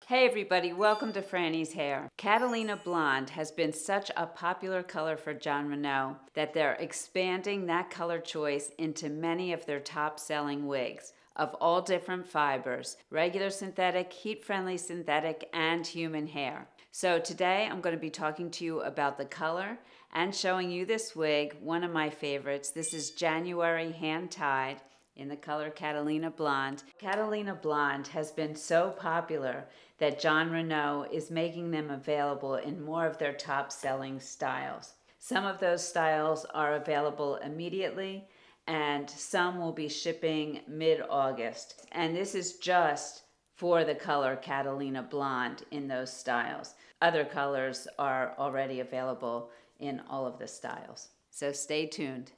Hey everybody, welcome to Frannie's Hair. Catalina Blonde has been such a popular color for Jon Renau that they're expanding that color choice into many of their top selling wigs of all different fibers, regular synthetic, heat-friendly synthetic, and human hair. So today I'm going to be talking to you about the color and showing you this wig, one of my favorites. This is January hand-tied in the color Catalina Blonde. Catalina Blonde has been so popular that Jon Renau is making them available in more of their top-selling styles. Some of those styles are available immediately, and some will be shipping mid-August. And this is just for the color Catalina Blonde in those styles. Other colors are already available in all of the styles. So stay tuned.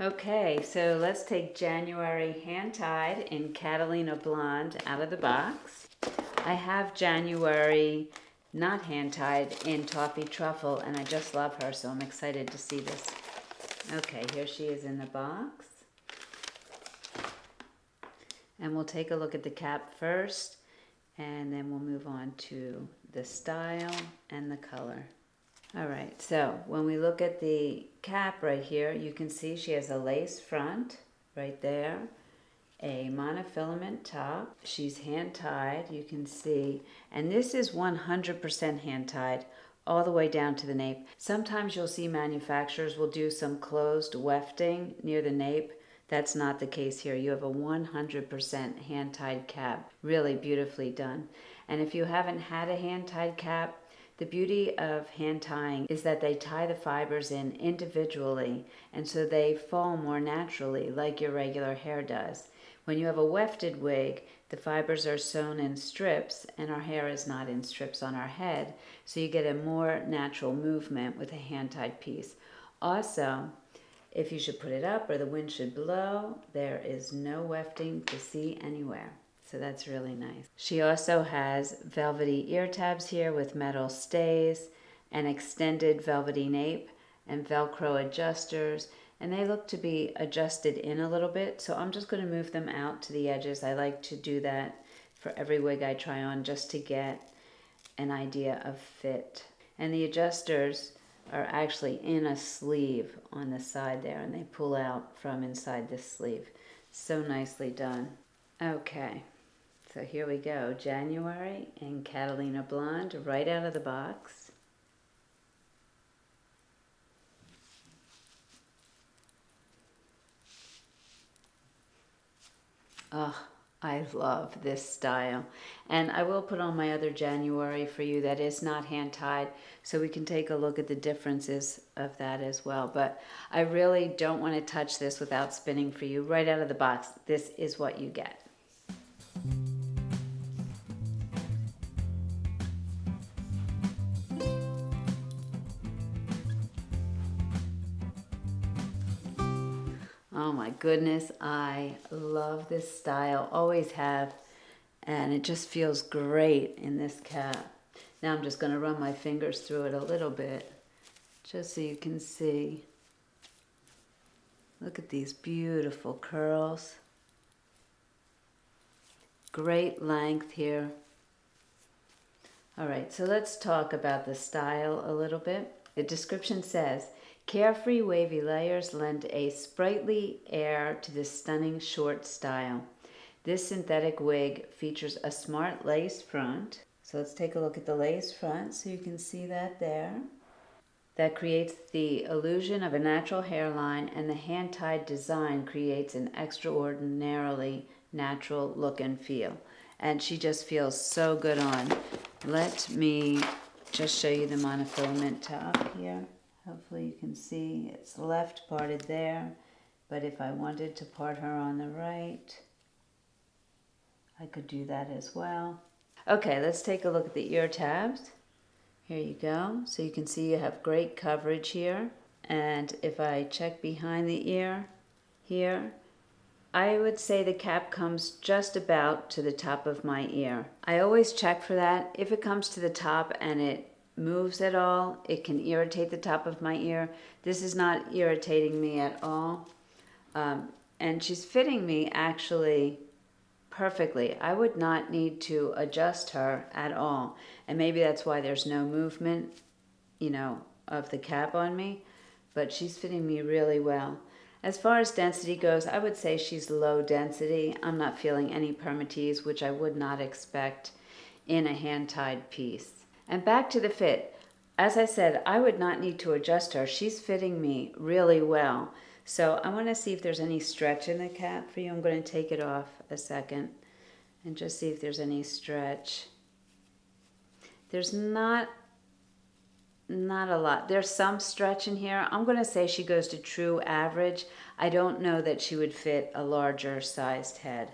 Okay, so let's take January hand-tied in Catalina Blonde out of the box. I have January not hand-tied in Toffee Truffle, and I just love her, so I'm excited to see this. Okay, here she is in the box. And we'll take a look at the cap first, and then we'll move on to the style and the color. All right, so when we look at the cap right here, you can see she has a lace front right there, a monofilament top. She's hand-tied, you can see, and this is 100% hand-tied all the way down to the nape. Sometimes you'll see manufacturers will do some closed wefting near the nape. That's not the case here. You have a 100% hand-tied cap. Really beautifully done. And if you haven't had a hand-tied cap, the beauty of hand tying is that they tie the fibers in individually, and so they fall more naturally like your regular hair does. When you have a wefted wig, the fibers are sewn in strips, and our hair is not in strips on our head, so you get a more natural movement with a hand-tied piece. Also, if you should put it up or the wind should blow, there is no wefting to see anywhere. So that's really nice. She also has velvety ear tabs here with metal stays, an extended velvety nape, and Velcro adjusters. And they look to be adjusted in a little bit, so I'm just going to move them out to the edges. I like to do that for every wig I try on just to get an idea of fit. And the adjusters are actually in a sleeve on the side there, and they pull out from inside this sleeve. So nicely done. Okay. So here we go, January in Catalina Blonde, right out of the box. Oh, I love this style. And I will put on my other January for you that is not hand-tied, so we can take a look at the differences of that as well. But I really don't want to touch this without spinning for you. Right out of the box, this is what you get. Oh my goodness, I love this style, always have, and it just feels great in this cap. Now I'm just going to run my fingers through it a little bit, just so you can see. Look at these beautiful curls. Great length here. All right, so let's talk about the style a little bit. The description says, carefree wavy layers lend a sprightly air to this stunning short style. This synthetic wig features a smart lace front. So let's take a look at the lace front so you can see that there. That creates the illusion of a natural hairline, and the hand-tied design creates an extraordinarily natural look and feel. And she just feels so good on. Let me just show you the monofilament top here. Hopefully you can see it's left parted there, but if I wanted to part her on the right, I could do that as well. Okay, let's take a look at the ear tabs. Here you go. So you can see you have great coverage here. And if I check behind the ear here, I would say the cap comes just about to the top of my ear. I always check for that. If it comes to the top and it moves at all. It can irritate the top of my ear. This is not irritating me at all. And she's fitting me actually perfectly. I would not need to adjust her at all. And maybe that's why there's no movement, of the cap on me. But she's fitting me really well. As far as density goes, I would say she's low density. I'm not feeling any permatease, which I would not expect in a hand-tied piece. And back to the fit. As I said, I would not need to adjust her. She's fitting me really well. So I want to see if there's any stretch in the cap for you. I'm going to take it off a second and just see if there's any stretch. There's not a lot. There's some stretch in here. I'm going to say she goes to true average. I don't know that she would fit a larger sized head.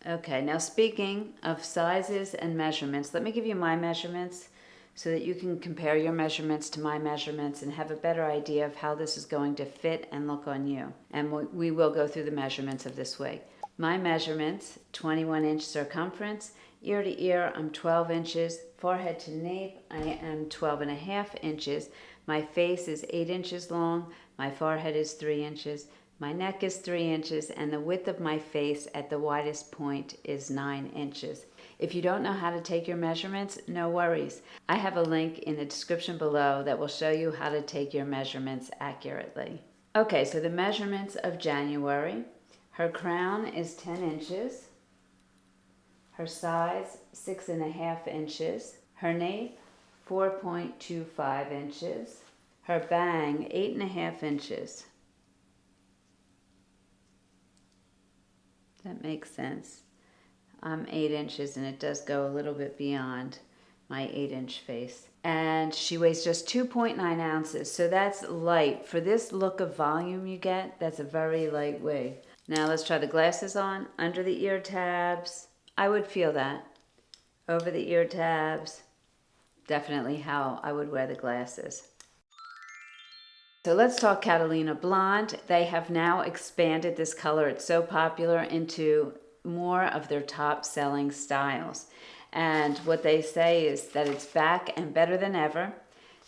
Okay, now speaking of sizes and measurements, let me give you my measurements so that you can compare your measurements to my measurements and have a better idea of how this is going to fit and look on you. And we will go through the measurements of this wig. My measurements, 21-inch circumference. Ear to ear, I'm 12 inches. Forehead to nape, I am 12.5 inches. My face is 8 inches long. My forehead is 3 inches. My neck is 3 inches, and the width of my face at the widest point is 9 inches. If you don't know how to take your measurements, no worries. I have a link in the description below that will show you how to take your measurements accurately. Okay, so the measurements of January. Her crown is 10 inches. Her size, 6.5 inches. Her nape, 4.25 inches. Her bang, 8.5 inches. That makes sense. I'm 8 inches and it does go a little bit beyond my 8-inch face. And she weighs just 2.9 ounces, so that's light. For this look of volume you get, that's a very light wig. Now let's try the glasses on. Under the ear tabs, I would feel that. Over the ear tabs, definitely how I would wear the glasses. So let's talk Catalina Blonde. They have now expanded this color. It's so popular into more of their top selling styles. And what they say is that it's back and better than ever.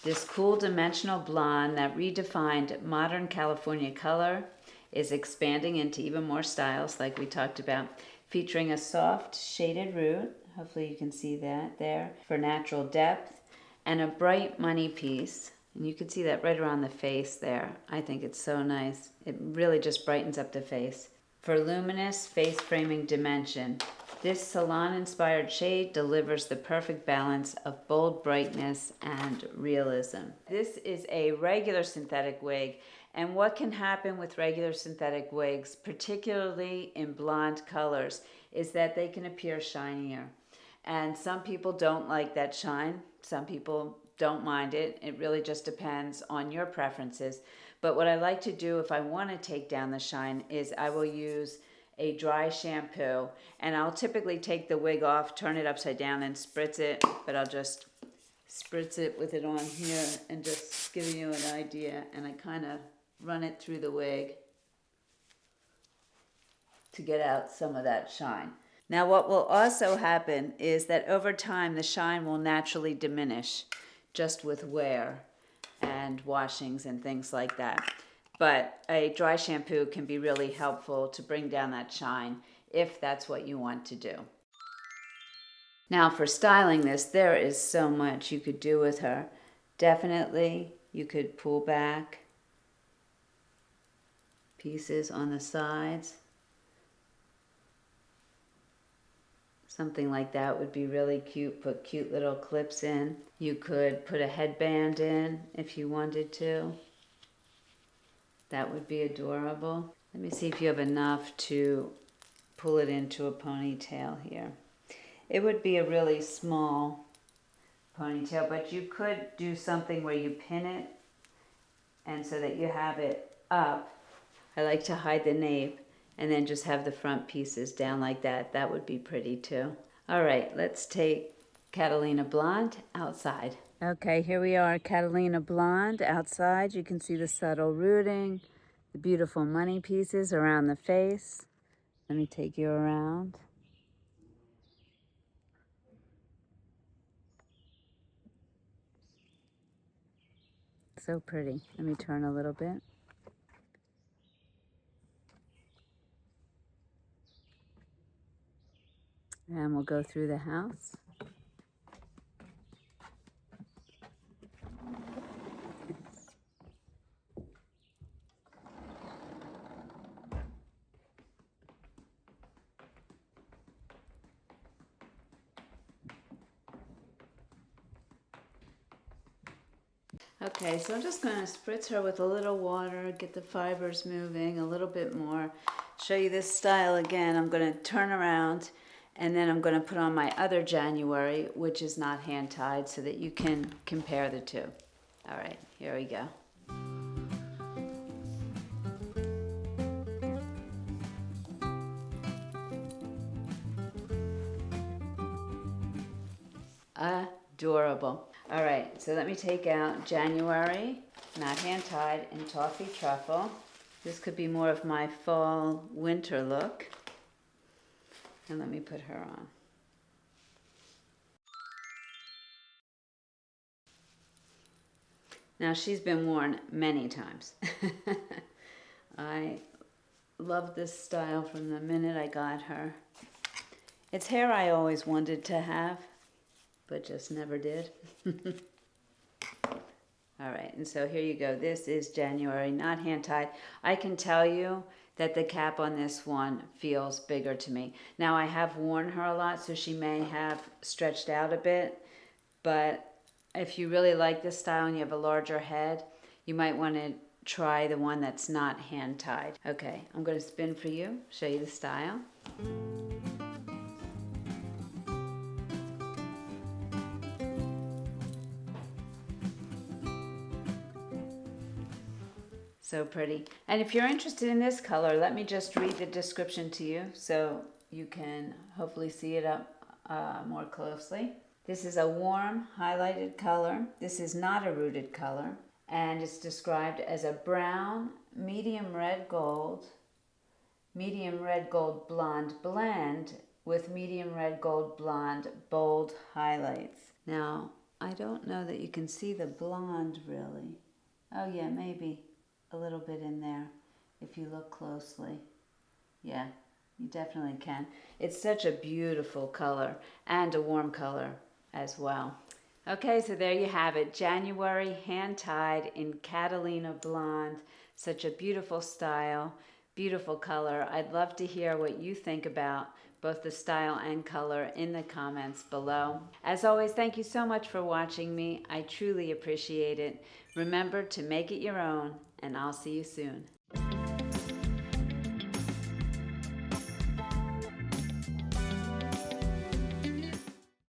This cool dimensional blonde that redefined modern California color is expanding into even more styles like we talked about, featuring a soft shaded root. Hopefully you can see that there for natural depth, and a bright money piece. And you can see that right around the face there. I think it's so nice. It really just brightens up the face. For luminous face framing dimension, this salon-inspired shade delivers the perfect balance of bold brightness and realism. This is a regular synthetic wig, and what can happen with regular synthetic wigs, particularly in blonde colors, is that they can appear shinier. And some people don't like that shine. Some people don't mind it. It really just depends on your preferences. But what I like to do if I want to take down the shine is I will use a dry shampoo, and I'll typically take the wig off, turn it upside down and spritz it, but I'll just spritz it with it on here and just give you an idea, and I kind of run it through the wig to get out some of that shine. Now what will also happen is that over time the shine will naturally diminish just with wear and washings and things like that. But a dry shampoo can be really helpful to bring down that shine if that's what you want to do. Now for styling this, there is so much you could do with her. Definitely you could pull back pieces on the sides. Something like that would be really cute. Put cute little clips in. You could put a headband in if you wanted to. That would be adorable. Let me see if you have enough to pull it into a ponytail here. It would be a really small ponytail, but you could do something where you pin it and so that you have it up. I like to hide the nape and then just have the front pieces down like that. That would be pretty too. All right, let's take Catalina Blonde outside. Okay, here we are, Catalina Blonde outside. You can see the subtle rooting, the beautiful money pieces around the face. Let me take you around. So pretty. Let me turn a little bit. And we'll go through the house. Okay, so I'm just going to spritz her with a little water, get the fibers moving a little bit more. Show you this style again. I'm going to turn around and then I'm going to put on my other January, which is not hand tied, so that you can compare the two. All right, here we go. Adorable. All right, so let me take out January, not hand tied, and Toffee Truffle. This could be more of my fall winter look. And let me put her on. Now she's been worn many times. I love this style from the minute I got her. It's hair I always wanted to have, but just never did. All right, and so here you go. This is January, not hand tied. I can tell you that the cap on this one feels bigger to me. Now I have worn her a lot, so she may have stretched out a bit, but if you really like this style and you have a larger head, you might want to try the one that's not hand tied. Okay, I'm going to spin for you, show you the style. So pretty. And if you're interested in this color, let me just read the description to you so you can hopefully see it up more closely. This is a warm highlighted color. This is not a rooted color. And it's described as a brown, medium red gold blonde blend with medium red gold blonde bold highlights. Now, I don't know that you can see the blonde really. Oh yeah, maybe a little bit in there if you look closely. Yeah, you definitely can. It's such a beautiful color and a warm color as well. Okay, so there you have it. January hand tied in Catalina blonde. Such a beautiful style, beautiful color. I'd love to hear what you think about both the style and color in the comments below. As always, thank you so much for watching me. I truly appreciate it. Remember to make it your own, and I'll see you soon.